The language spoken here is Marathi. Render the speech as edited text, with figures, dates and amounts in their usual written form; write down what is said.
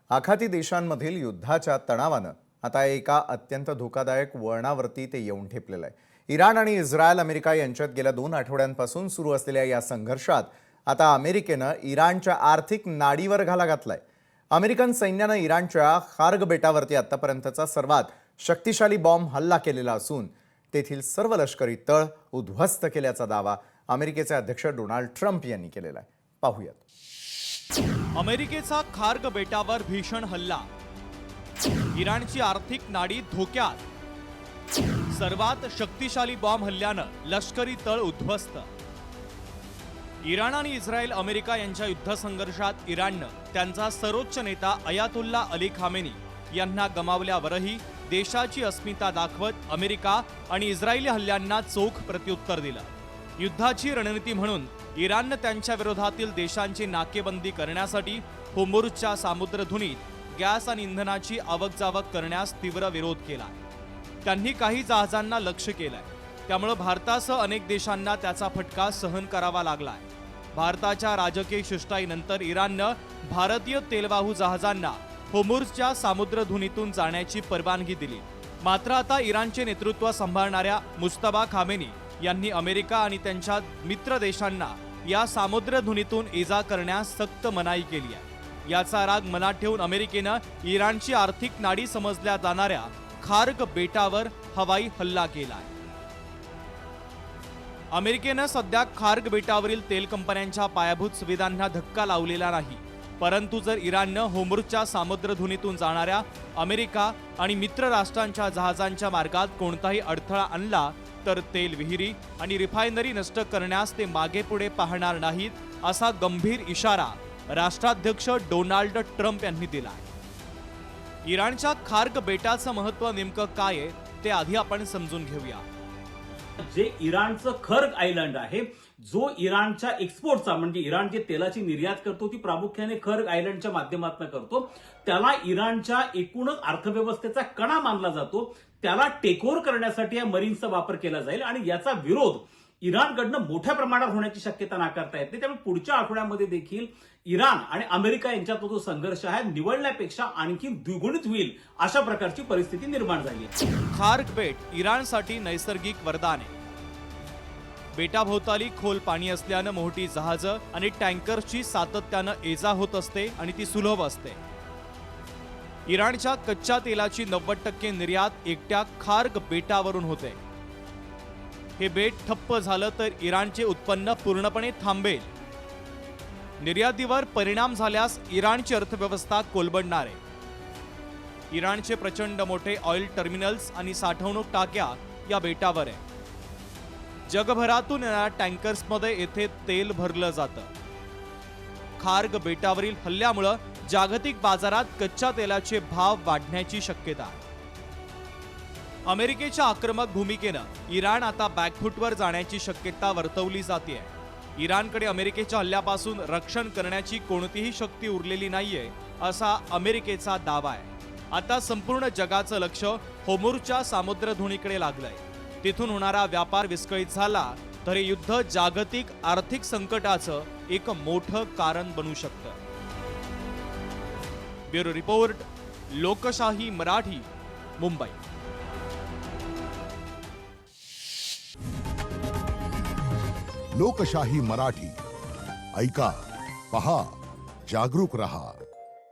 आखाती देशांमधील युद्धाच्या तणावानं आता एका अत्यंत धोकादायक वळणावरती ते येऊन ठेपलेलं आहे। इराण आणि इस्रायल अमेरिका यांच्यात गेल्या 2 आठवड्यांपासून सुरू असलेल्या या संघर्षात आता अमेरिकेनं इराणच्या आर्थिक नाडीवर घाला घातलाय। अमेरिकन सैन्यानं इराणच्या खार्ग बेटावरती आतापर्यंतचा सर्वात शक्तिशाली बॉम्ब हल्ला केलेला असून तेथील सर्व लष्करी तळ उद्ध्वस्त केल्याचा दावा अमेरिकेचे अध्यक्ष डोनाल्ड ट्रम्प यांनी केलेला आहे। पाहूयात। अमेरिकेचा खार्ग बेटावर भीषण हल्ला, इराणची आर्थिक नाडी धोक्यात, सर्वात शक्तिशाली बॉम्ब हल्ल्यानं लष्करी तळ उद्ध्वस्त। इराण आणि इस्रायल अमेरिका यांच्या युद्धसंघर्षात इराणनं त्यांचा सर्वोच्च नेता अयातुल्ला अली खामेनी यांना गमावल्यावरही देशाची अस्मिता दाखवत अमेरिका आणि इस्रायली हल्ल्यांना चोख प्रत्युत्तर दिलं। युद्धाची रणनीती म्हणून इराणनं त्यांच्या विरोधातील देशांची नाकेबंदी करण्यासाठी होर्मुझच्या सामुद्रधुनीत गॅस आणि इंधनाची आवकजावक करण्यास तीव्र विरोध केला। त्यांनी काही जहाजांना लक्ष्य केलंय, त्यामुळे भारतासह अनेक देशांना त्याचा फटका सहन करावा लागलाय। भारताच्या राजकीय शिष्टाईनंतर इराणनं भारतीय तेलवाहू जहाजांना होर्मुझच्या सामुद्रधुनीतून जाण्याची परवानगी दिली। मात्र आता इराणचे नेतृत्व सांभाळणाऱ्या मुस्तफा खामेनी यांनी अमेरिका आणि त्यांच्या मित्र देशांना या सामुद्रधुनीतून इजा करण्यास सक्त मनाई केली आहे। याचा राग मनात ठेवून अमेरिकेनं इराणची आर्थिक नाडी समजल्या जाणाऱ्या खार्ग बेटावर हवाई हल्ला केला आहे। अमेरिकेनं सध्या खार्ग बेटावरील तेल कंपन्यांच्या पायाभूत सुविधांना धक्का लावलेला नाही, परंतु जर इराणनं होर्मुझच्या सामुद्रधुनीतून जाणाऱ्या अमेरिका आणि मित्र राष्ट्रांच्या जहाजांच्या मार्गात कोणताही अडथळा आणला तर तेल विहिरी आणि रिफायनरी नष्ट करण्यास ते मागे पुढे पाहणार नाहीत, असा गंभीर इशारा राष्ट्राध्यक्ष डोनाल्ड ट्रम्प यांनी दिला आहे। इराणच्या खार्ग बेटाचं महत्त्व नेमकं काय आहे ते आधी आपण समजून घेऊया। जे इराणचं खर्ग आयलंड आहे, जो इराणच्या एक्सपोर्टचा म्हणजे इराण जे तेलाची निर्यात करतो ती प्रामुख्याने खर्ग आयलंडच्या माध्यमातून करतो, त्याला इराणच्या एकूणच अर्थव्यवस्थेचा कणा मानला जातो। त्याला टेकओव्हर करण्यासाठी या मरीन्सचा वापर केला जाईल आणि याचा विरोध इराणकडनं मोठ्या प्रमाणात होण्याची शक्यता नाकारता येते। त्यामुळे पुढच्या आठवड्यामध्ये देखील इराण आणि अमेरिका यांच्यात जो संघर्ष आहे निवडण्यापेक्षा आणखी द्विगुणित होईल अशा प्रकारची परिस्थिती निर्माण झाली आहे। खार्ग बेट इराणसाठी नैसर्गिक वरदान आहे। बेटाभोवताली खोल पाणी असल्यानं मोठी जहाजं आणि टँकर्सची सातत्यानं ये-जा होत असते आणि ती सुलभ असते। इराणच्या कच्च्या तेलाची 90% निर्यात एकट्या खार्ग बेटावरून होते। हे बेट ठप्प झालं तर इराणचे उत्पन्न पूर्णपणे थांबेल। निर्यातीवर परिणाम झाल्यास इराणची अर्थव्यवस्था कोलमडणार आहे। इराणचे प्रचंड मोठे ऑइल टर्मिनल्स आणि साठवणूक टाक्या या बेटावर आहे। जगभरातून येणाऱ्या टँकर्समध्ये येथे तेल भरलं जातं। खार्ग बेटावरील हल्ल्यामुळे जागतिक बाजारात कच्च्या तेलाचे भाव वाढण्याची शक्यता आहे। अमेरिकेच्या आक्रमक भूमिकेनं इराण आता बॅकफूटवर जाण्याची शक्यता वर्तवली जाते। इराणकडे अमेरिकेच्या हल्ल्यापासून रक्षण करण्याची कोणतीही शक्ती उरलेली नाहीये, असा अमेरिकेचा दावा आहे। आता संपूर्ण जगाचं लक्ष होर्मुझच्या सामुद्रधुनीकडे लागलंय। तिथून होणारा व्यापार विस्कळीत झाला तर हे युद्ध जागतिक आर्थिक संकटाचं एक मोठं कारण बनू शकतं। ब्युरो रिपोर्ट, लोकशाही मराठी, मुंबई। लोकशाही मराठी ऐका, पहा, जागरूक रहा।